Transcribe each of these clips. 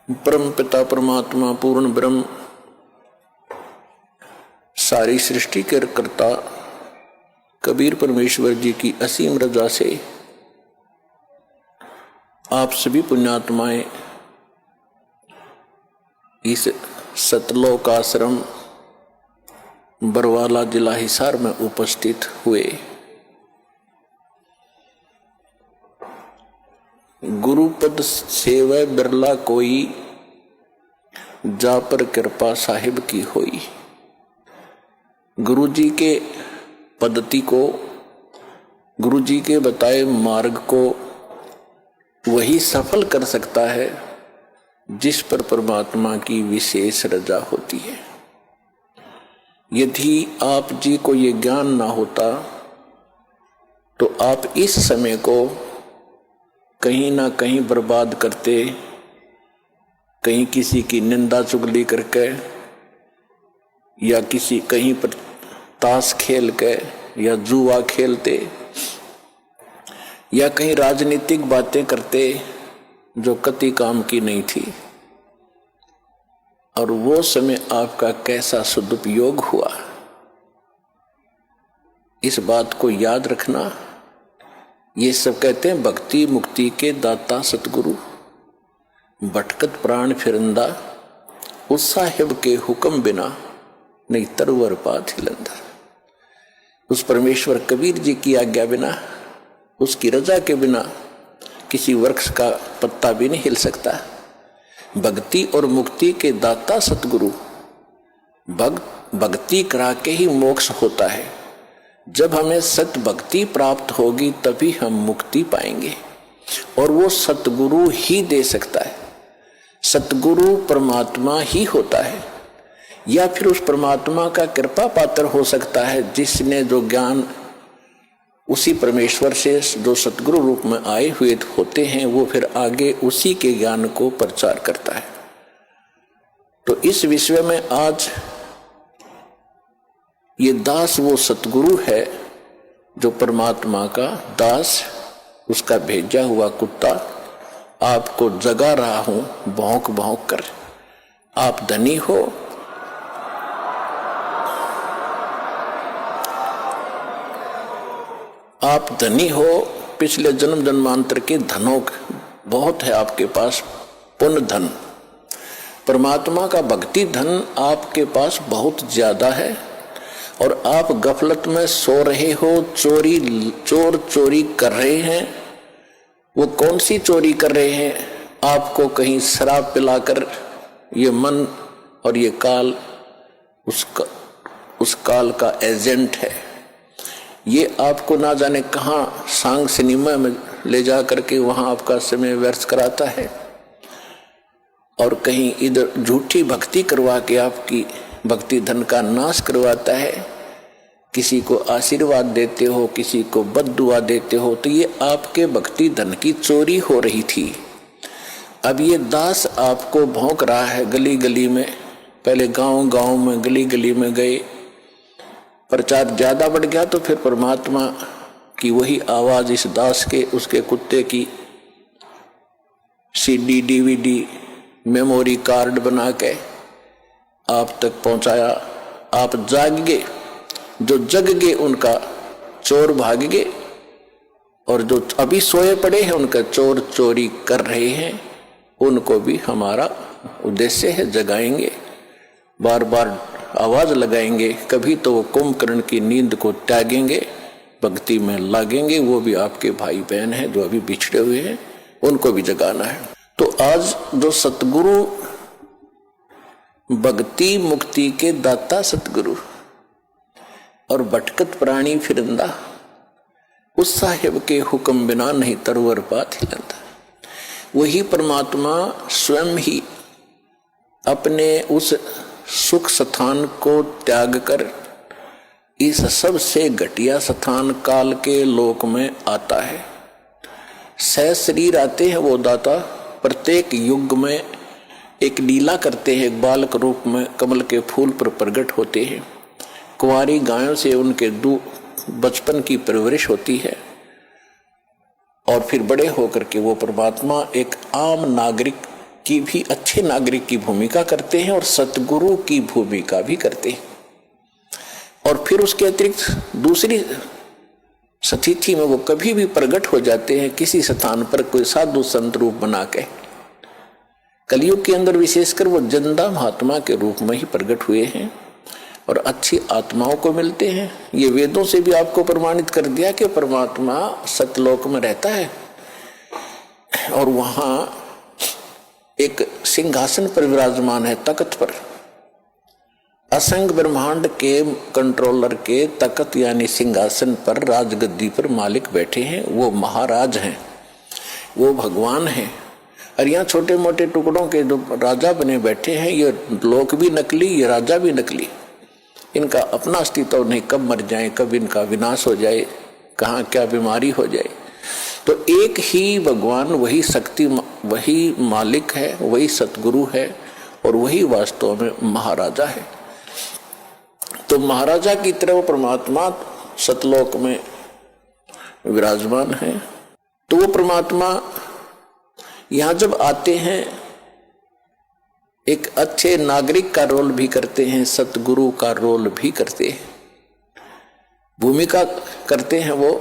परम पिता परमात्मा पूर्ण ब्रह्म सारी सृष्टि के कर्ता कबीर परमेश्वर जी की असीम रजा से आप सभी पुण्यात्माएं इस सतलोक आश्रम बरवाला जिला हिसार में उपस्थित हुए। गुरुपद सेवै बिरला कोई, जा पर कृपा साहिब की होई। गुरु जी के पद्धति को, गुरु जी के बताए मार्ग को वही सफल कर सकता है जिस पर परमात्मा की विशेष रजा होती है। यदि आप जी को ये ज्ञान ना होता तो आप इस समय को कहीं ना कहीं बर्बाद करते, कहीं किसी की निंदा चुगली करके या किसी कहीं पर ताश खेल के या जुआ खेलते या कहीं राजनीतिक बातें करते जो कति काम की नहीं थी। और वो समय आपका कैसा सदुपयोग हुआ, इस बात को याद रखना। ये सब कहते हैं भक्ति मुक्ति के दाता सतगुरु, भटकत प्राण फिरंदा, उस साहिब के हुक्म बिना नहीं तरवर पात हिलंदा। उस परमेश्वर कबीर जी की आज्ञा बिना, उसकी रजा के बिना किसी वृक्ष का पत्ता भी नहीं हिल सकता। भक्ति और मुक्ति के दाता सतगुरु, भक्ति करा के ही मोक्ष होता है। जब हमें सत भक्ति प्राप्त होगी तभी हम मुक्ति पाएंगे, और वो सतगुरु ही दे सकता है। सतगुरु परमात्मा ही होता है, या फिर उस परमात्मा का कृपा पात्र हो सकता है जिसने जो ज्ञान उसी परमेश्वर से जो सतगुरु रूप में आए हुए होते हैं वो फिर आगे उसी के ज्ञान को प्रचार करता है। तो इस विषय में आज ये दास वो सतगुरु है जो परमात्मा का दास, उसका भेजा हुआ कुत्ता आपको जगा रहा हूं भौंक भौंक कर। आप धनी हो, आप धनी हो, पिछले जन्म जन्मांतर के धनों बहुत है आपके पास, पुण्य धन। परमात्मा का भक्ति धन आपके पास बहुत ज्यादा है, और आप गफलत में सो रहे हो, चोर चोरी कर रहे हैं। वो कौन सी चोरी कर रहे हैं? आपको कहीं शराब पिलाकर ये मन और ये काल उस काल का एजेंट है। ये आपको ना जाने कहाँ सांग सिनेमा में ले जा करके वहां आपका समय व्यर्थ कराता है, और कहीं इधर झूठी भक्ति करवा के आपकी भक्ति धन का नाश करवाता है। किसी को आशीर्वाद देते हो, किसी को बद्दुआ देते हो, तो ये आपके भक्ति धन की चोरी हो रही थी। अब ये दास आपको भौंक रहा है गली गली में। पहले गांव गांव में गली गली में गए, प्रचार ज्यादा बढ़ गया तो फिर परमात्मा की वही आवाज इस दास के, उसके कुत्ते की सीडी डीवीडी मेमोरी कार्ड बना के आप तक पहुंचाया। आप जाग गए, जो जग गए उनका चोर भाग गए, और जो अभी सोए पड़े हैं उनका चोर चोरी कर रहे हैं, उनको भी हमारा उद्देश्य है जगाएंगे, बार बार आवाज लगाएंगे। कभी तो वो कुंभकर्ण की नींद को त्यागेंगे, भक्ति में लागेंगे। वो भी आपके भाई बहन हैं जो अभी बिछड़े हुए हैं, उनको भी जगाना है। तो आज जो सतगुरु, भक्ति मुक्ति के दाता सतगुरु और भटकत प्राणी फिरंदा, उस साहिब के हुक्म बिना नहीं तरवर पात हिलंदा। वही परमात्मा स्वयं ही अपने उस सुख स्थान को त्याग कर इस सबसे घटिया स्थान काल के लोक में आता है। सह शरीर आते हैं वो दाता, प्रत्येक युग में एक लीला करते हैं, बालक रूप में कमल के फूल पर प्रकट होते हैं। कुंवारी गायों से उनके बचपन की परवरिश होती है, और फिर बड़े होकर के वो परमात्मा एक आम नागरिक की भी, अच्छे नागरिक की भूमिका करते हैं और सतगुरु की भूमिका भी करते हैं। और फिर उसके अतिरिक्त दूसरी स्थिति में वो कभी भी प्रकट हो जाते हैं किसी स्थान पर कोई साधु संत रूप बना के। कलयुग के अंदर विशेषकर वो जिंदा महात्मा के रूप में ही प्रकट हुए हैं और अच्छी आत्माओं को मिलते हैं। ये वेदों से भी आपको प्रमाणित कर दिया कि परमात्मा सतलोक में रहता है और वहां एक सिंहासन पर विराजमान है, तख्त पर। असंख्य ब्रह्मांड के कंट्रोलर के तख्त यानी सिंहासन पर, राजगद्दी पर मालिक बैठे हैं। वो महाराज हैं, वो भगवान हैं। और यहाँ छोटे मोटे टुकड़ों के जो राजा बने बैठे हैं, ये लोक भी नकली, ये राजा भी नकली। इनका अपना अस्तित्व नहीं, कब मर जाए, कब इनका विनाश हो जाए, कहाँ क्या बीमारी हो जाए। तो एक ही भगवान, वही शक्ति, वही मालिक है, वही सतगुरु है और वही वास्तव में महाराजा है। तो महाराजा की तरह परमात्मा सतलोक में विराजमान है। तो वो परमात्मा यहां जब आते हैं एक अच्छे नागरिक का रोल भी करते हैं, सतगुरु का रोल भी करते हैं, भूमिका करते हैं वो।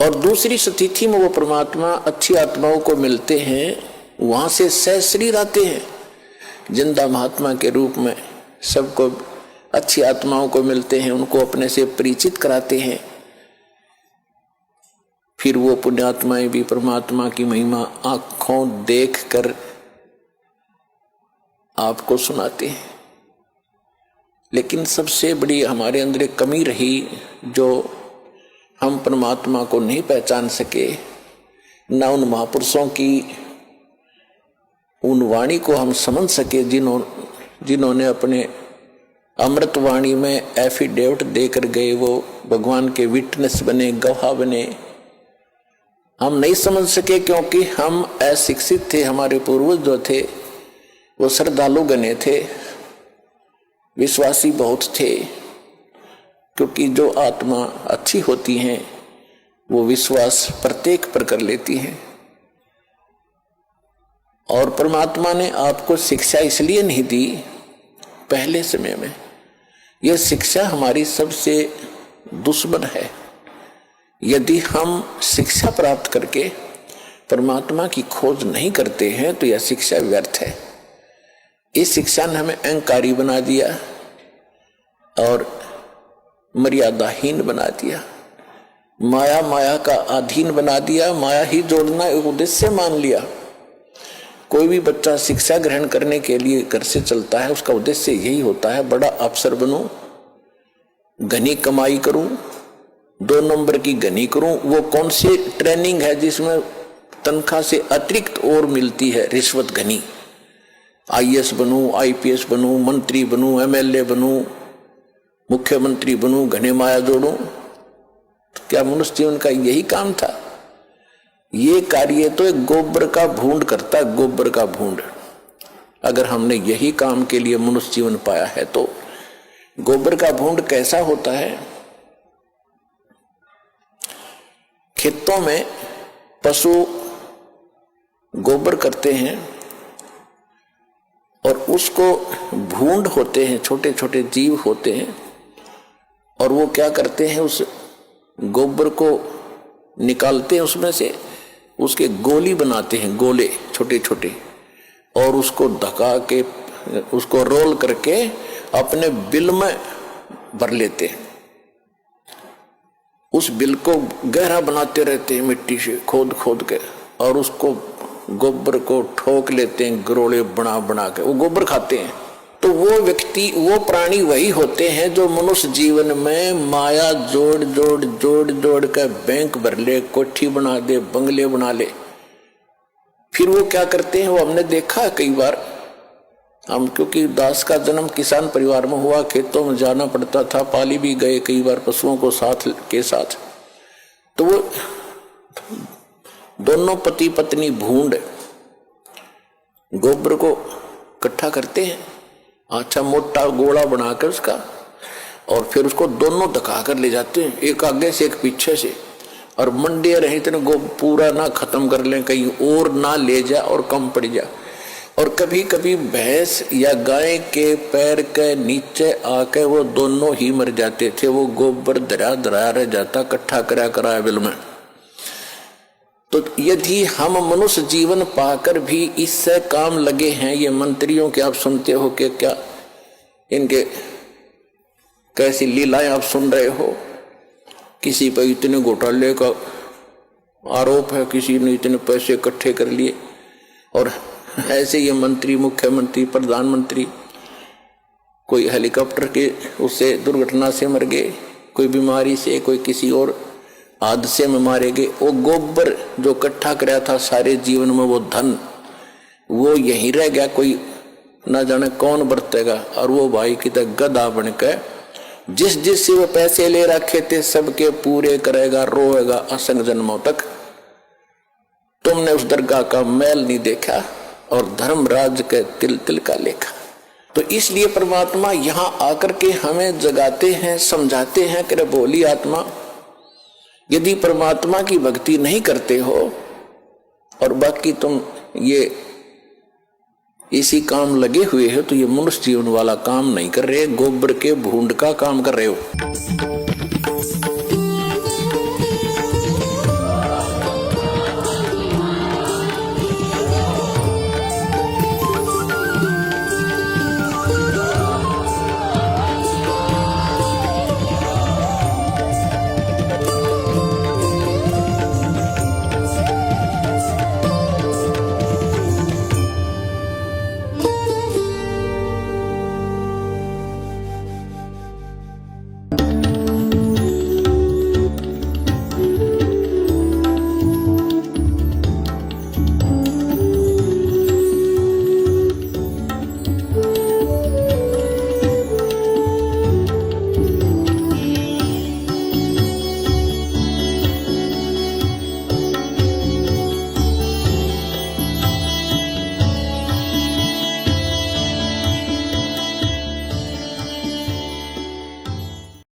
और दूसरी स्थिति में वो परमात्मा अच्छी आत्माओं को मिलते हैं, वहां से सहशरीर आते हैं जिंदा महात्मा के रूप में, सबको अच्छी आत्माओं को मिलते हैं, उनको अपने से परिचित कराते हैं। फिर वो पुण्यात्माएं भी परमात्मा की महिमा आंखों देखकर आपको सुनाते हैं। लेकिन सबसे बड़ी हमारे अंदर एक कमी रही, जो हम परमात्मा को नहीं पहचान सके, ना उन महापुरुषों की उन वाणी को हम समझ सके जिन्होंने अपने अमृत वाणी में एफिडेविट देकर गए, वो भगवान के विटनेस बने, गवाह बने। हम नहीं समझ सके क्योंकि हम अशिक्षित थे। हमारे पूर्वज जो थे वो श्रद्धालु गणे थे, विश्वासी बहुत थे, क्योंकि जो आत्मा अच्छी होती हैं वो विश्वास प्रत्येक पर कर लेती हैं। और परमात्मा ने आपको शिक्षा इसलिए नहीं दी पहले समय में, यह शिक्षा हमारी सबसे दुश्मन है। यदि हम शिक्षा प्राप्त करके परमात्मा की खोज नहीं करते हैं तो यह शिक्षा व्यर्थ है। इस शिक्षा ने हमें अहंकारी बना दिया और मर्यादाहीन बना दिया, माया का अधीन बना दिया, माया ही जोड़ना एक उद्देश्य मान लिया। कोई भी बच्चा शिक्षा ग्रहण करने के लिए घर से चलता है, उसका उद्देश्य यही होता है, बड़ा अफसर बनूं, घनी कमाई करूं, 2 नंबर की घनी करूं। वो कौन सी ट्रेनिंग है जिसमें तनख्वाह से अतिरिक्त और मिलती है, रिश्वत घनी। IAS बनूं, IPS बनूं, मंत्री बनूं, MLA बनूं, मुख्यमंत्री बनूं, घने माया जोड़ूं। क्या मनुष्य जीवन का यही काम था? ये कार्य तो एक गोबर का भूंड करता है, गोबर का भूंड। अगर हमने यही काम के लिए मनुष्य जीवन पाया है तो गोबर का भूंड कैसा होता है? खेतों में पशु गोबर करते हैं और उसको भूंड होते हैं, छोटे छोटे जीव होते हैं, और वो क्या करते हैं, उस गोबर को निकालते हैं, उसमें से उसके गोली बनाते हैं, गोले छोटे छोटे, और उसको धका के उसको रोल करके अपने बिल में भर लेते हैं। उस बिल को गहरा बनाते रहते हैं मिट्टी से खोद खोद के, और उसको गोबर को ठोक लेते हैं, गरोले बना बना के वो गोबर खाते हैं। तो वो व्यक्ति, वो प्राणी वही होते हैं जो मनुष्य जीवन में माया जोड़ जोड़ जोड़ जोड़ कर बैंक भर ले, कोठी बना दे, बंगले बना ले। फिर वो क्या करते हैं, वो हमने देखा कई बार। हम क्योंकि दास का जन्म किसान परिवार में हुआ, खेतों में जाना पड़ता था, पाली भी गए कई बार पशुओं को साथ के साथ। तो वो दोनों पति पत्नी भूंड गोबर को इकट्ठा करते हैं, अच्छा मोटा गोला बनाकर उसका, और फिर उसको दोनों धका कर ले जाते हैं, एक आगे से एक पीछे से, और मंडे रहे इतने पूरा ना खत्म कर लें, कहीं और ना ले जा और कम पड़ जा। और कभी कभी भैंस या गाय के पैर के नीचे आके वो दोनों ही मर जाते थे। वो गोबर धरा धरा रह जाता, इकट्ठा करा करा बिल में। तो यदि हम मनुष्य जीवन पाकर भी इससे काम लगे हैं, ये मंत्रियों के आप सुनते हो कि क्या इनके कैसी लीलाएं आप सुन रहे हो, किसी पर इतने घोटाले का आरोप है, किसी ने इतने पैसे इकट्ठे कर लिए, और ऐसे ये मंत्री, मुख्यमंत्री, प्रधानमंत्री कोई हेलीकॉप्टर के उससे दुर्घटना से मर गए, कोई बीमारी से, कोई किसी और हादसे में मारे गए। वो गोबर जो इकट्ठा कराया था सारे जीवन में, वो धन वो यहीं रह गया, कोई ना जाने कौन बरतेगा। और वो भाई की तरह गधा बनकर जिस जिस से वो पैसे ले रखे थे सबके पूरे करेगा, रोएगा असंग जन्मों तक। तुमने उस दरगाह का मैल नहीं देखा और धर्मराज के तिल तिल का लेखा। तो इसलिए परमात्मा यहाँ आकर के हमें जगाते हैं, समझाते हैं कि बोली आत्मा, यदि परमात्मा की भक्ति नहीं करते हो और बाकी तुम ये इसी काम लगे हुए हो, तो ये मनुष्य जीवन वाला काम नहीं कर रहे, गोबर के भूंड का काम कर रहे हो।